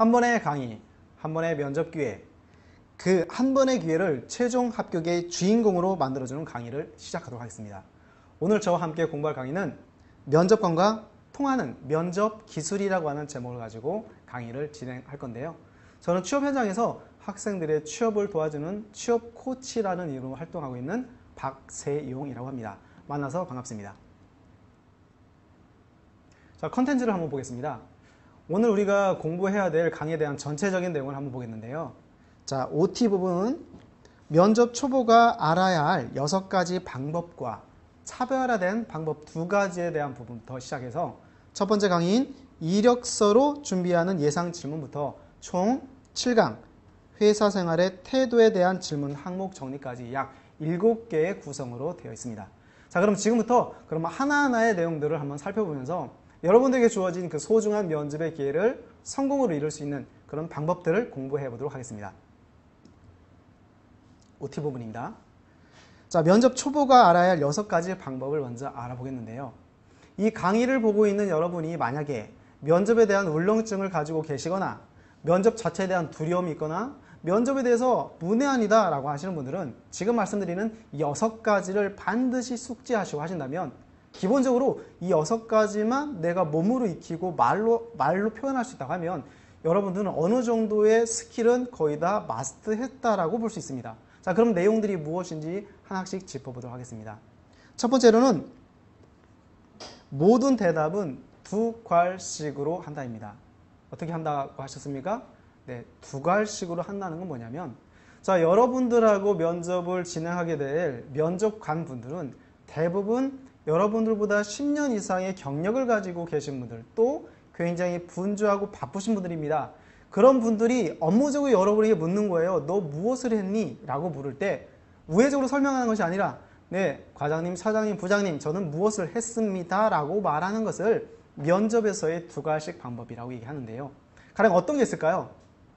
한 번의 강의, 한 번의 면접 기회, 그 한 번의 기회를 최종 합격의 주인공으로 만들어주는 강의를 시작하도록 하겠습니다. 오늘 저와 함께 공부할 강의는 면접관과 통하는 면접 기술이라고 하는 제목을 가지고 강의를 진행할 건데요. 저는 취업 현장에서 학생들의 취업을 도와주는 취업 코치라는 이름으로 활동하고 있는 박세용이라고 합니다. 만나서 반갑습니다. 자, 컨텐츠를 한번 보겠습니다. 오늘 우리가 공부해야 될 강의에 대한 전체적인 내용을 한번 보겠는데요. 자, OT 부분은 면접 초보가 알아야 할 6가지 방법과 차별화된 방법 2가지에 대한 부분부터 시작해서 첫 번째 강의인 이력서로 준비하는 예상 질문부터 총 7강, 회사 생활의 태도에 대한 질문 항목 정리까지 약 7개의 구성으로 되어 있습니다. 자, 그럼 지금부터 하나하나의 내용들을 한번 살펴보면서 여러분들에게 주어진 그 소중한 면접의 기회를 성공으로 이룰 수 있는 그런 방법들을 공부해 보도록 하겠습니다. OT 부분입니다. 자, 면접 초보가 알아야 할 6가지 방법을 먼저 알아보겠는데요. 이 강의를 보고 있는 여러분이 만약에 면접에 대한 울렁증을 가지고 계시거나 면접 자체에 대한 두려움이 있거나 면접에 대해서 문외한이다 라고 하시는 분들은 지금 말씀드리는 6가지를 반드시 숙지하시고 하신다면 기본적으로 이 6가지만 내가 몸으로 익히고 말로 표현할 수 있다고 하면 여러분들은 어느 정도의 스킬은 거의 다 마스터했다라고 볼 수 있습니다. 자, 그럼 내용들이 무엇인지 하나씩 짚어보도록 하겠습니다. 첫 번째로는 모든 대답은 2괄식으로 한다입니다. 어떻게 한다고 하셨습니까? 네, 2괄식으로 한다는 건 뭐냐면, 자, 여러분들하고 면접을 진행하게 될 면접관 분들은 대부분 여러분들보다 10년 이상의 경력을 가지고 계신 분들, 또 굉장히 분주하고 바쁘신 분들입니다. 그런 분들이 업무적으로 여러분에게 묻는 거예요. 너 무엇을 했니? 라고 물을 때 우회적으로 설명하는 것이 아니라 네, 과장님, 사장님, 부장님, 저는 무엇을 했습니다. 라고 말하는 것을 면접에서의 2괄식 방법이라고 얘기하는데요. 가령 어떤 게 있을까요?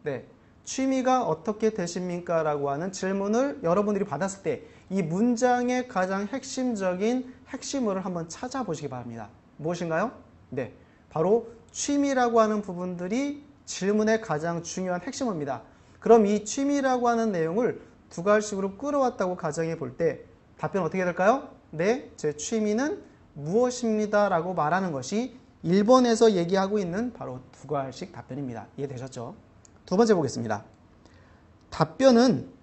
네, 취미가 어떻게 되십니까? 라고 하는 질문을 여러분들이 받았을 때 이 문장의 가장 핵심적인 핵심어를 한번 찾아보시기 바랍니다. 무엇인가요? 네, 바로 취미라고 하는 부분들이 질문의 가장 중요한 핵심어입니다. 그럼 이 취미라고 하는 내용을 2괄식으로 끌어왔다고 가정해 볼 때 답변 어떻게 될까요? 네, 제 취미는 무엇입니다. 라고 말하는 것이 1번에서 얘기하고 있는 바로 2괄식 답변입니다. 이해되셨죠? 두 번째 보겠습니다. 답변은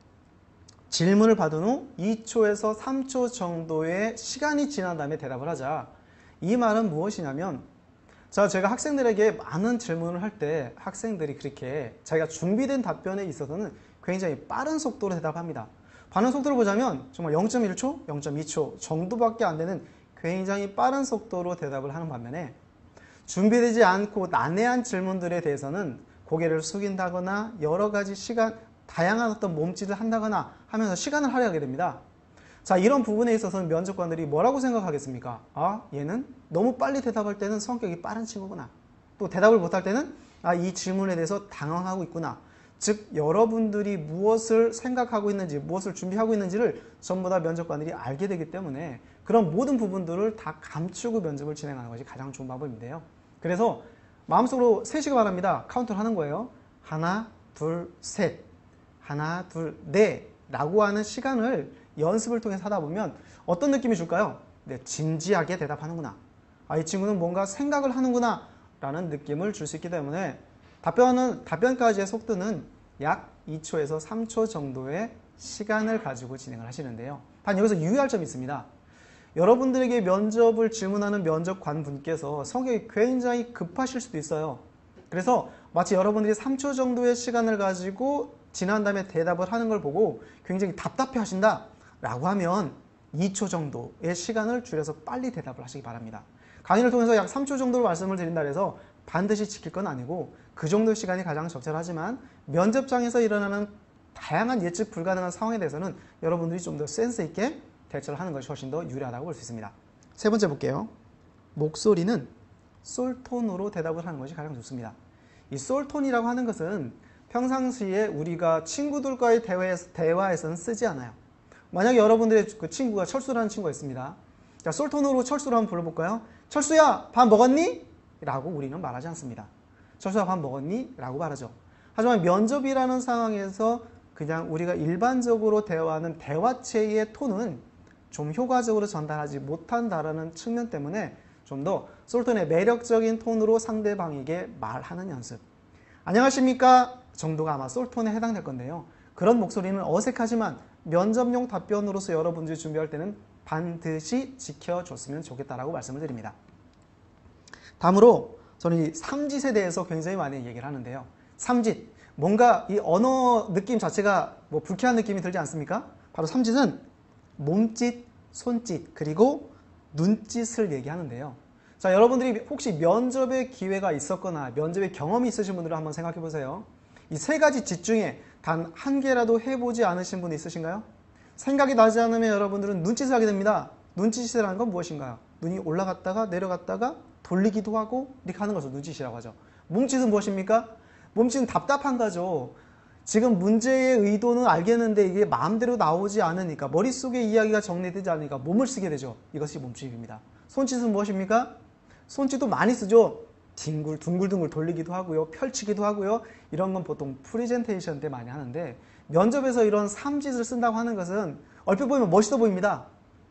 질문을 받은 후 2초에서 3초 정도의 시간이 지난 다음에 대답을 하자. 이 말은 무엇이냐면, 자, 제가 학생들에게 많은 질문을 할 때 학생들이 그렇게 자기가 준비된 답변에 있어서는 굉장히 빠른 속도로 대답합니다. 반응 속도를 보자면 정말 0.1초, 0.2초 정도밖에 안 되는 굉장히 빠른 속도로 대답을 하는 반면에 준비되지 않고 난해한 질문들에 대해서는 고개를 숙인다거나 여러 가지 다양한 어떤 몸짓을 한다거나 하면서 시간을 할애하게 됩니다. 자, 이런 부분에 있어서는 면접관들이 뭐라고 생각하겠습니까? 아, 얘는 너무 빨리 대답할 때는 성격이 빠른 친구구나. 또 대답을 못할 때는 아, 이 질문에 대해서 당황하고 있구나. 즉, 여러분들이 무엇을 생각하고 있는지, 무엇을 준비하고 있는지를 전부 다 면접관들이 알게 되기 때문에 그런 모든 부분들을 다 감추고 면접을 진행하는 것이 가장 좋은 방법인데요. 그래서 마음속으로 세시기 바랍니다. 카운트를 하는 거예요. 하나, 둘, 셋. 하나, 둘, 넷. 라고 하는 시간을 연습을 통해서 하다 보면 어떤 느낌이 줄까요? 네, 진지하게 대답하는구나. 아, 이 친구는 뭔가 생각을 하는구나. 라는 느낌을 줄 수 있기 때문에 답변까지의 속도는 약 2초에서 3초 정도의 시간을 가지고 진행을 하시는데요. 단 여기서 유의할 점이 있습니다. 여러분들에게 면접을 질문하는 면접관 분께서 성격이 굉장히 급하실 수도 있어요. 그래서 마치 여러분들이 3초 정도의 시간을 가지고 지난 다음에 대답을 하는 걸 보고 굉장히 답답해 하신다 라고 하면 2초 정도의 시간을 줄여서 빨리 대답을 하시기 바랍니다. 강의를 통해서 약 3초 정도로 말씀을 드린다 해서 반드시 지킬 건 아니고 그 정도의 시간이 가장 적절하지만 면접장에서 일어나는 다양한 예측 불가능한 상황에 대해서는 여러분들이 좀 더 센스 있게 대처를 하는 것이 훨씬 더 유리하다고 볼 수 있습니다. 세 번째 볼게요. 목소리는 솔톤으로 대답을 하는 것이 가장 좋습니다. 이 솔톤이라고 하는 것은 평상시에 우리가 친구들과의 대화에서는 쓰지 않아요. 만약에 여러분들의 그 친구가 철수라는 친구가 있습니다. 자, 솔톤으로 철수를 한번 불러볼까요? 철수야, 밥 먹었니? 라고 우리는 말하지 않습니다. 저녁 밥 먹었니? 라고 말하죠. 하지만 면접이라는 상황에서 그냥 우리가 일반적으로 대화하는 대화체의 톤은 좀 효과적으로 전달하지 못한다라는 측면 때문에 좀 더 솔톤의 매력적인 톤으로 상대방에게 말하는 연습. 안녕하십니까? 정도가 아마 솔톤에 해당될 건데요. 그런 목소리는 어색하지만 면접용 답변으로서 여러분들이 준비할 때는 반드시 지켜줬으면 좋겠다라고 말씀을 드립니다. 다음으로 저는 이 삼짓에 대해서 굉장히 많이 얘기를 하는데요. 삼짓, 뭔가 이 언어 느낌 자체가 뭐 불쾌한 느낌이 들지 않습니까? 바로 삼짓은 몸짓, 손짓, 그리고 눈짓을 얘기하는데요. 자, 여러분들이 혹시 면접의 기회가 있었거나 면접의 경험이 있으신 분들은 한번 생각해 보세요. 이 세 가지 짓 중에 단 한 개라도 해보지 않으신 분 있으신가요? 생각이 나지 않으면 여러분들은 눈짓을 하게 됩니다. 눈짓이라는 건 무엇인가요? 눈이 올라갔다가 내려갔다가 돌리기도 하고 이렇게 하는 것을 눈짓이라고 하죠. 몸짓은 무엇입니까? 몸짓은 답답한 거죠. 지금 문제의 의도는 알겠는데 이게 마음대로 나오지 않으니까 머릿속에 이야기가 정리되지 않으니까 몸을 쓰게 되죠. 이것이 몸짓입니다. 손짓은 무엇입니까? 손짓도 많이 쓰죠. 둥글둥글 돌리기도 하고요. 펼치기도 하고요. 이런 건 보통 프레젠테이션 때 많이 하는데 면접에서 이런 삼짓을 쓴다고 하는 것은 얼핏 보면 멋있어 보입니다.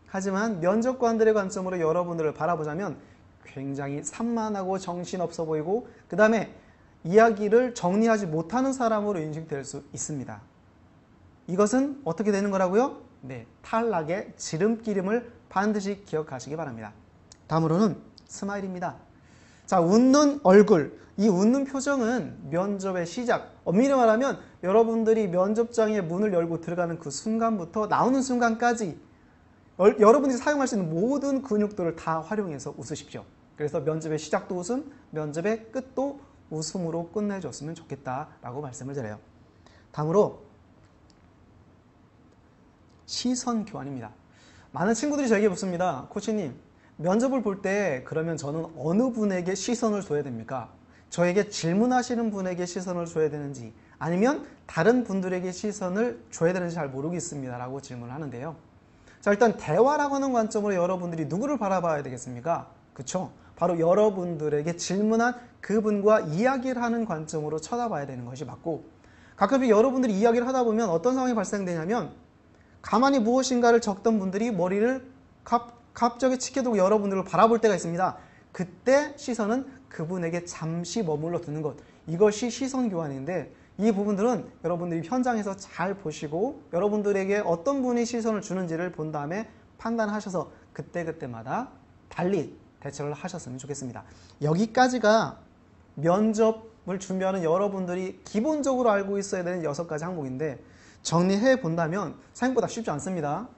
하지만 면접관들의 관점으로 여러분들을 바라보자면 굉장히 산만하고 정신없어 보이고 그 다음에 이야기를 정리하지 못하는 사람으로 인식될 수 있습니다. 이것은 어떻게 되는 거라고요? 네, 탈락의 지름길임을 반드시 기억하시기 바랍니다. 다음으로는 스마일입니다. 자, 웃는 얼굴, 이 웃는 표정은 면접의 시작, 엄밀히 말하면 여러분들이 면접장의 문을 열고 들어가는 그 순간부터 나오는 순간까지 여러분들이 사용할 수 있는 모든 근육들을 다 활용해서 웃으십시오. 그래서 면접의 시작도 웃음, 면접의 끝도 웃음으로 끝내줬으면 좋겠다라고 말씀을 드려요. 다음으로 시선 교환입니다. 많은 친구들이 저에게 묻습니다. 코치님, 면접을 볼 때 그러면 저는 어느 분에게 시선을 줘야 됩니까? 저에게 질문하시는 분에게 시선을 줘야 되는지 아니면 다른 분들에게 시선을 줘야 되는지 잘 모르겠습니다 라고 질문을 하는데요. 자, 일단 대화라고 하는 관점으로 여러분들이 누구를 바라봐야 되겠습니까? 그쵸? 바로 여러분들에게 질문한 그분과 이야기를 하는 관점으로 쳐다봐야 되는 것이 맞고, 가끔 여러분들이 이야기를 하다 보면 어떤 상황이 발생되냐면 가만히 무엇인가를 적던 분들이 머리를 갑자기 치켜두고 여러분들을 바라볼 때가 있습니다. 그때 시선은 그분에게 잠시 머물러 두는 것, 이것이 시선 교환인데 이 부분들은 여러분들이 현장에서 잘 보시고 여러분들에게 어떤 분이 시선을 주는지를 본 다음에 판단하셔서 그때그때마다 달리 대처를 하셨으면 좋겠습니다. 여기까지가 면접을 준비하는 여러분들이 기본적으로 알고 있어야 되는 6가지 항목인데 정리해 본다면 생각보다 쉽지 않습니다.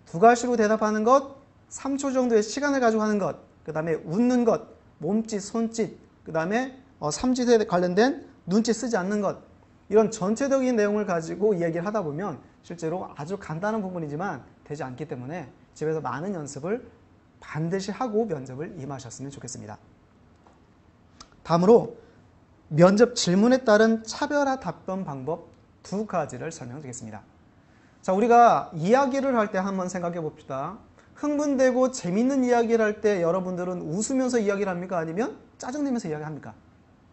2가지로 대답하는 것, 3초 정도의 시간을 가지고 하는 것, 그 다음에 웃는 것, 몸짓, 손짓, 그 다음에 삼짓에 관련된 눈짓 쓰지 않는 것, 이런 전체적인 내용을 가지고 이야기를 하다 보면 실제로 아주 간단한 부분이지만 되지 않기 때문에 집에서 많은 연습을 반드시 하고 면접을 임하셨으면 좋겠습니다. 다음으로 면접 질문에 따른 차별화 답변 방법 2가지를 설명드리겠습니다. 자, 우리가 이야기를 할 때 한번 생각해 봅시다. 흥분되고 재밌는 이야기를 할 때 여러분들은 웃으면서 이야기를 합니까? 아니면 짜증내면서 이야기합니까?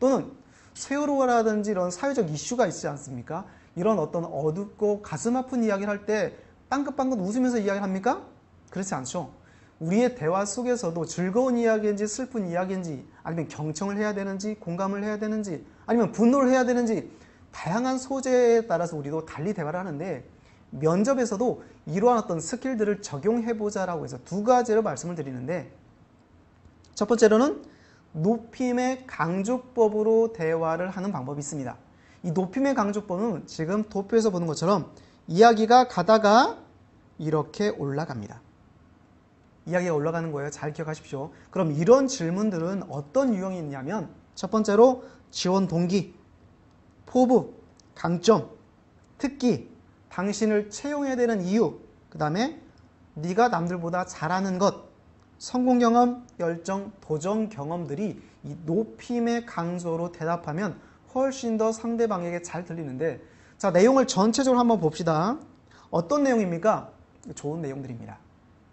또는 세월호라든지 이런 사회적 이슈가 있지 않습니까? 이런 어떤 어둡고 가슴 아픈 이야기를 할 때 빵긋빵긋 웃으면서 이야기를 합니까? 그렇지 않죠. 우리의 대화 속에서도 즐거운 이야기인지 슬픈 이야기인지 아니면 경청을 해야 되는지 공감을 해야 되는지 아니면 분노를 해야 되는지 다양한 소재에 따라서 우리도 달리 대화를 하는데 면접에서도 이러한 어떤 스킬들을 적용해보자라고 해서 2가지를 말씀을 드리는데, 첫 번째로는 높임의 강조법으로 대화를 하는 방법이 있습니다. 이 높임의 강조법은 지금 도표에서 보는 것처럼 이야기가 가다가 이렇게 올라갑니다. 이야기가 올라가는 거예요. 잘 기억하십시오. 그럼 이런 질문들은 어떤 유형이 있냐면 첫 번째로 지원 동기, 포부, 강점, 특기, 당신을 채용해야 되는 이유, 그 다음에 네가 남들보다 잘하는 것, 성공 경험, 열정, 도전 경험들이 이 높임의 강조로 대답하면 훨씬 더 상대방에게 잘 들리는데, 자, 내용을 전체적으로 한번 봅시다. 어떤 내용입니까? 좋은 내용들입니다.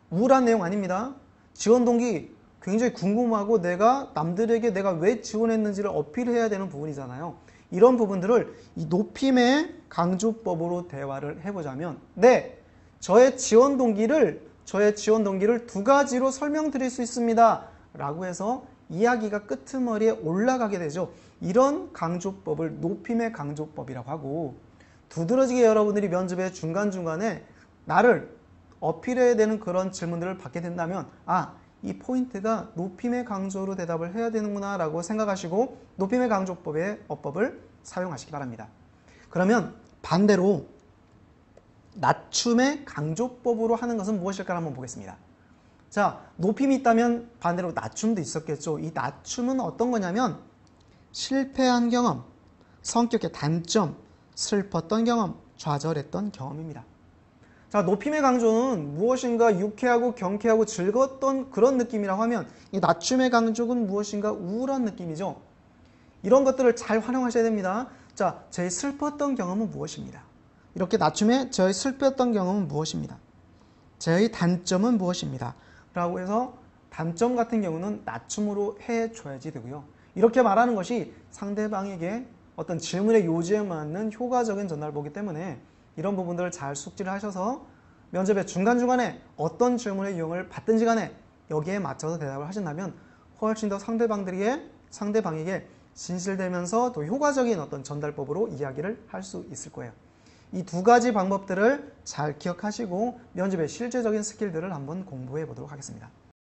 우울한 내용 아닙니다. 지원 동기, 굉장히 궁금하고 내가 남들에게 내가 왜 지원했는지를 어필해야 되는 부분이잖아요. 이런 부분들을 이 높임의 강조법으로 대화를 해보자면, 네, 저의 지원 동기를 두 가지로 설명드릴 수 있습니다 라고 해서 이야기가 끄트머리에 올라가게 되죠. 이런 강조법을 높임의 강조법이라고 하고, 두드러지게 여러분들이 면접의 중간중간에 나를 어필해야 되는 그런 질문들을 받게 된다면, 이 포인트가 높임의 강조로 대답을 해야 되는구나 라고 생각하시고 높임의 강조법의 어법을 사용하시기 바랍니다. 그러면 반대로 낮춤의 강조법으로 하는 것은 무엇일까 한번 보겠습니다. 자, 높임이 있다면 반대로 낮춤도 있었겠죠. 이 낮춤은 어떤 거냐면 실패한 경험, 성격의 단점, 슬펐던 경험, 좌절했던 경험입니다. 자, 높임의 강조는 무엇인가 유쾌하고 경쾌하고 즐거웠던 그런 느낌이라고 하면 이 낮춤의 강조는 무엇인가 우울한 느낌이죠. 이런 것들을 잘 활용하셔야 됩니다. 자, 저의 슬펐던 경험은 무엇입니다. 이렇게 낮춤에 저의 슬펐던 경험은 무엇입니다. 저의 단점은 무엇입니다. 라고 해서 단점 같은 경우는 낮춤으로 해줘야지 되고요. 이렇게 말하는 것이 상대방에게 어떤 질문의 요지에 맞는 효과적인 전달보기 때문에 이런 부분들을 잘 숙지를 하셔서 면접의 중간중간에 어떤 질문의 유형을 받든지 간에 여기에 맞춰서 대답을 하신다면 훨씬 더 상대방에게 진실되면서 또 효과적인 어떤 전달법으로 이야기를 할 수 있을 거예요. 이 두 가지 방법들을 잘 기억하시고 면접의 실제적인 스킬들을 한번 공부해 보도록 하겠습니다.